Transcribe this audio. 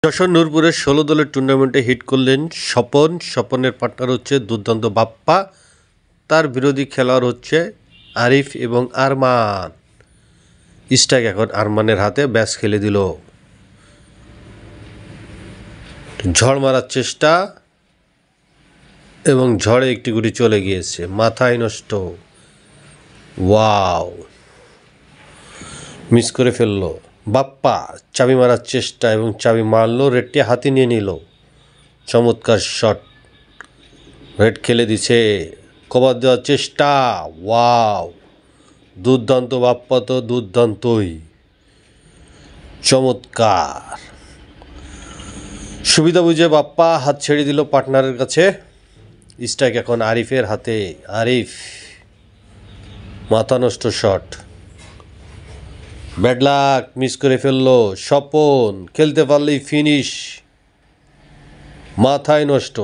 যশোর নূরপুরের ১৬ দলের টুর্নামেন্টে হিট করলেন স্বপন। স্বপনের পার্টনার হচ্ছে দুর্দান্ত বাপ্পা, তার বিরোধী খেলোয়াড় হচ্ছে আরিফ এবং আরমান। স্ট্রাইক এখন আরমানের হাতে, ব্যাস খেলে দিল। ঝড় মারার চেষ্টা এবং ঝড়ে একটি গুটি চলে গিয়েছে, মাথায় নষ্ট। ওয়াও, মিস করে ফেললো বাপ্পা। চাবি মারার চেষ্টা এবং চাবি মারলো, রেডটি হাতে নিয়ে নিল। চমৎকার শট, রেড খেলে দিছে। কভার দেওয়ার চেষ্টা, ওয়াও, দুর্দান্ত বাপ্পা, তো দুর্দান্তই, চমৎকার। সুবিধা বুঝে বাপ্পা হাত ছেড়ে দিল পার্টনারের কাছে। স্ট্রাইক এখন আরিফের হাতে। আরিফ, মাথা নষ্ট শট, ব্যাড লাক, মিস করে ফেললো। স্বপন খেলতে পারলেই ফিনিশ, মাথায় নষ্ট।